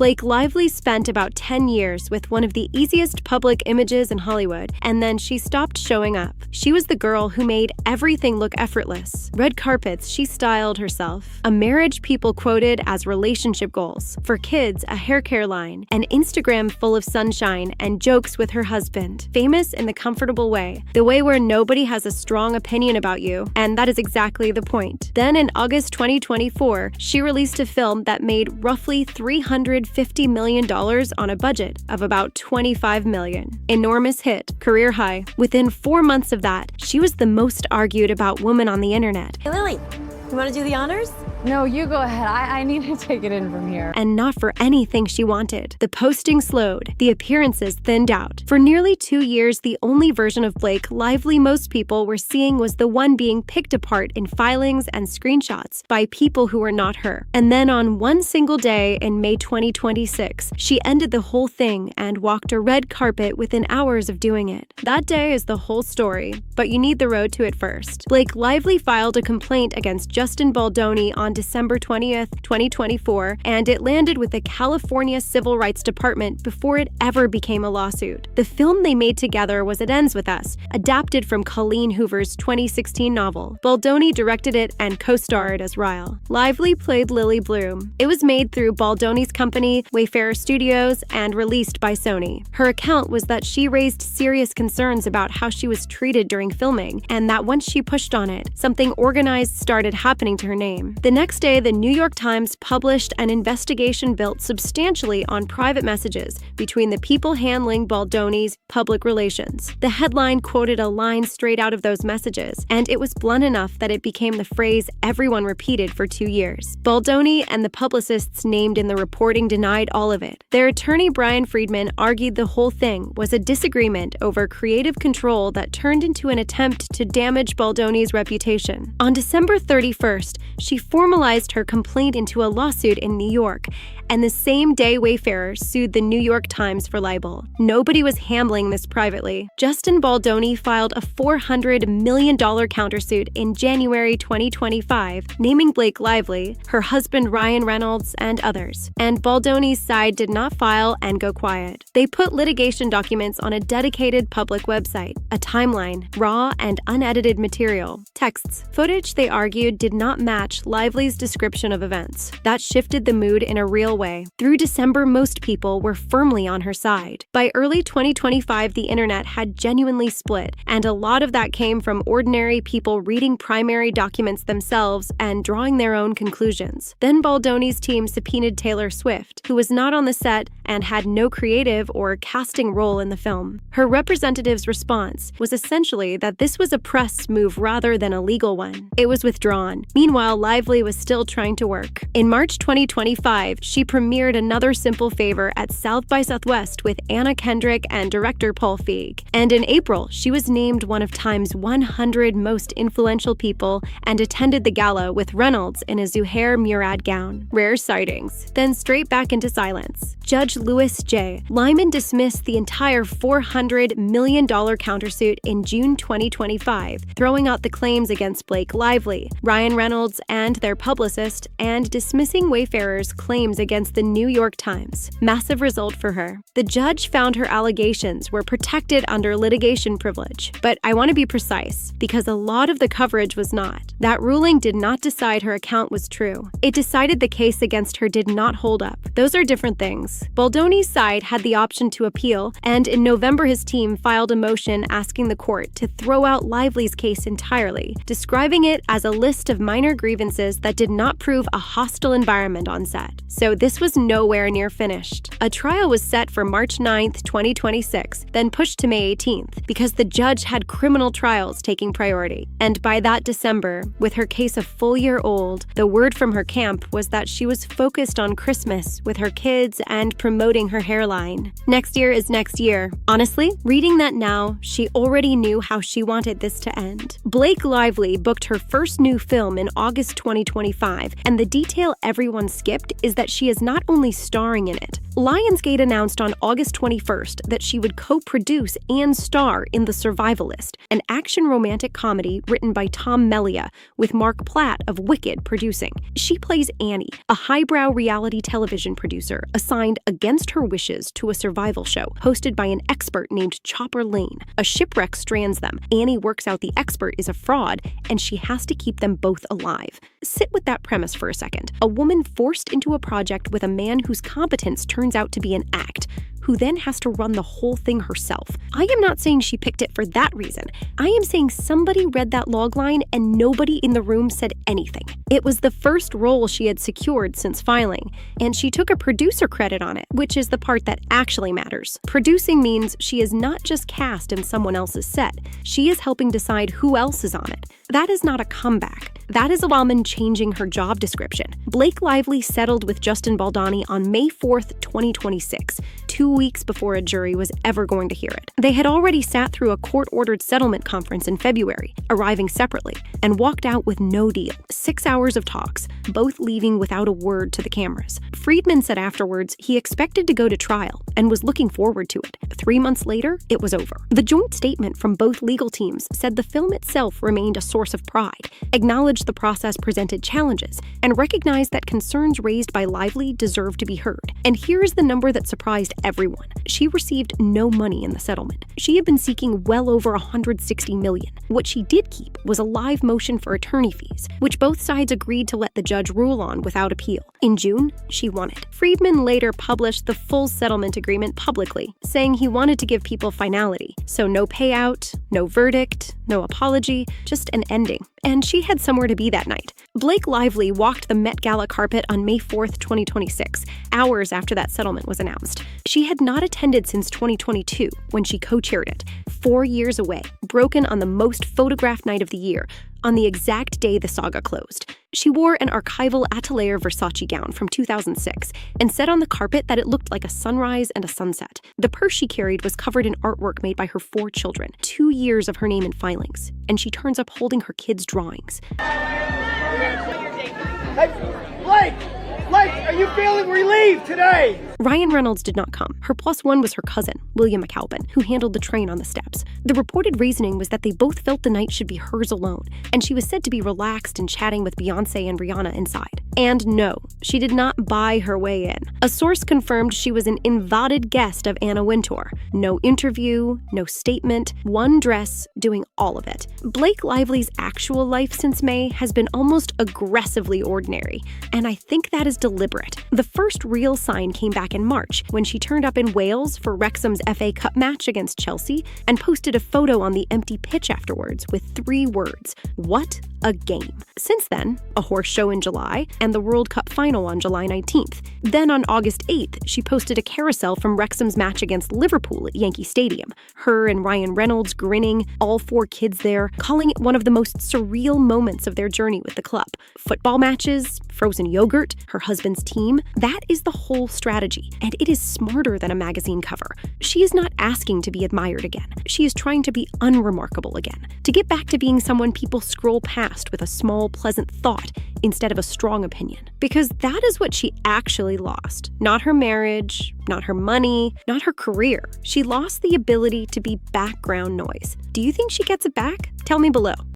Blake Lively spent about 10 years with one of the easiest public images in Hollywood, and then she stopped showing up. She was the girl who made everything look effortless. Red carpets, she styled herself. A marriage people quoted as relationship goals. For kids, a hair care line. An Instagram full of sunshine and jokes with her husband. Famous in the comfortable way. The way where nobody has a strong opinion about you, and that is exactly the point. Then in August 2024, she released a film that made roughly $350 million on a budget of about $25 million. Enormous hit, career high. Within 4 months of that, she was the most argued about woman on the internet. Hey, Lily, you want to do the honors? No, you go ahead. I need to take it in from here. And not for anything she wanted. The posting slowed. The appearances thinned out. For nearly 2 years, the only version of Blake Lively most people were seeing was the one being picked apart in filings and screenshots by people who were not her. And then on one single day in May 2026, she ended the whole thing and walked a red carpet within hours of doing it. That day is the whole story, but you need the road to it first. Blake Lively filed a complaint against Justin Baldoni on December 20th, 2024, and it landed with the California Civil Rights Department before it ever became a lawsuit. The film they made together was It Ends With Us, adapted from Colleen Hoover's 2016 novel. Baldoni directed it and co-starred as Ryle. Lively played Lily Bloom. It was made through Baldoni's company, Wayfarer Studios, and released by Sony. Her account was that she raised serious concerns about how she was treated during filming, and that once she pushed on it, something organized started happening to her name. The next day, the New York Times published an investigation built substantially on private messages between the people handling Baldoni's public relations. The headline quoted a line straight out of those messages, and it was blunt enough that it became the phrase everyone repeated for 2 years. Baldoni and the publicists named in the reporting denied all of it. Their attorney Brian Friedman argued the whole thing was a disagreement over creative control that turned into an attempt to damage Baldoni's reputation. On December 31st, she formalized her complaint into a lawsuit in New York, and the same day Wayfarer sued the New York Times for libel. Nobody was handling this privately. Justin Baldoni filed a $400 million countersuit in January 2025, naming Blake Lively, her husband Ryan Reynolds, and others. And Baldoni's side did not file and go quiet. They put litigation documents on a dedicated public website, a timeline, raw and unedited material, texts, footage they argued did not match Lively's description of events. That shifted the mood in a real way. Through December, most people were firmly on her side. By early 2025, the internet had genuinely split, and a lot of that came from ordinary people reading primary documents themselves and drawing their own conclusions. Then Baldoni's team subpoenaed Taylor Swift, who was not on the set and had no creative or casting role in the film. Her representative's response was essentially that this was a press move rather than a legal one. It was withdrawn. Meanwhile, Lively was still trying to work. In March 2025, she premiered Another Simple Favor at South by Southwest with Anna Kendrick and director Paul Feig. And in April, she was named one of Time's 100 most influential people and attended the gala with Reynolds in a Zuhair Murad gown. Rare sightings. Then straight back into silence. Judge Louis J. Lyman dismissed the entire $400 million countersuit in June 2025, throwing out the claims against Blake Lively, Ryan Reynolds, and their publicist, and dismissing Wayfarer's claims against the New York Times. Massive result for her. The judge found her allegations were protected under litigation privilege. But I want to be precise, because a lot of the coverage was not. That ruling did not decide her account was true. It decided the case against her did not hold up. Those are different things. Baldoni's side had the option to appeal, and in November his team filed a motion asking the court to throw out Lively's case entirely, describing it as a list of minor grievances that did not prove a hostile environment on set. So this was nowhere near finished. A trial was set for March 9th, 2026, then pushed to May 18th, because the judge had criminal trials taking priority. And by that December, with her case a full year old, the word from her camp was that she was focused on Christmas with her kids and promoting her hairline. Next year is next year. Honestly, reading that now, she already knew how she wanted this to end. Blake Lively booked her first new film in August 2025, and the detail everyone skipped is that she is not only starring in it. Lionsgate announced on August 21st that she would co-produce and star in The Survivalist, an action romantic comedy written by Tom Melia, with Mark Platt of Wicked producing. She plays Annie, a highbrow reality television producer assigned against her wishes to a survival show hosted by an expert named Chopper Lane. A shipwreck strands them. Annie works out the expert is a fraud, and she has to keep them both alive. Sit with that premise for a second. A woman forced into a project with a man whose competence turns out to be an act, who then has to run the whole thing herself. I am not saying she picked it for that reason. I am saying somebody read that logline and nobody in the room said anything. It was the first role she had secured since filing, and she took a producer credit on it, which is the part that actually matters. Producing means she is not just cast in someone else's set, she is helping decide who else is on it. That is not a comeback. That is a woman changing her job description. Blake Lively settled with Justin Baldoni on May 4th, 2026, 2 weeks before a jury was ever going to hear it. They had already sat through a court-ordered settlement conference in February, arriving separately, and walked out with no deal. 6 hours of talks, both leaving without a word to the cameras. Friedman said afterwards he expected to go to trial and was looking forward to it. 3 months later, it was over. The joint statement from both legal teams said the film itself remained a source of pride, acknowledged the process presented challenges, and recognized that concerns raised by Lively deserved to be heard. And here is the number that surprised everyone. She received no money in the settlement. She had been seeking well over $160 million. What she did keep was a live motion for attorney fees, which both sides agreed to let the judge rule on without appeal. In June, she won it. Friedman later published the full settlement agreement publicly, saying he wanted to give people finality. So no payout, no verdict, no apology, just an ending. And she had somewhere to be that night. Blake Lively walked the Met Gala carpet on May 4th, 2026, hours after that settlement was announced. She had not attended since 2022, when she co-chaired it, 4 years away, broken on the most photographed night of the year, on the exact day the saga closed. She wore an archival Atelier Versace gown from 2006 and said on the carpet that it looked like a sunrise and a sunset. The purse she carried was covered in artwork made by her 4 children, 2 years of her name in filings, and she turns up holding her kids' drawings. Hey, Blake, are you feeling relieved today? Ryan Reynolds did not come. Her plus one was her cousin, William McAlpin, who handled the train on the steps. The reported reasoning was that they both felt the night should be hers alone, and she was said to be relaxed and chatting with Beyoncé and Rihanna inside. And no, she did not buy her way in. A source confirmed she was an invited guest of Anna Wintour. No interview, no statement, one dress, doing all of it. Blake Lively's actual life since May has been almost aggressively ordinary, and I think that is deliberate. The first real sign came back in March, when she turned up in Wales for Wrexham's FA Cup match against Chelsea and posted a photo on the empty pitch afterwards with 3 words: "What a game." Since then, a horse show in July and the World Cup final on July 19th. Then on August 8th, she posted a carousel from Wrexham's match against Liverpool at Yankee Stadium. Her and Ryan Reynolds grinning, all 4 kids there, calling it one of the most surreal moments of their journey with the club. Football matches, frozen yogurt, her husband's team, that is the whole strategy, and it is smarter than a magazine cover. She is not asking to be admired again. She is trying to be unremarkable again, to get back to being someone people scroll past with a small, pleasant thought instead of a strong opinion. Because that is what she actually lost. Not her marriage, not her money, not her career. She lost the ability to be background noise. Do you think she gets it back? Tell me below.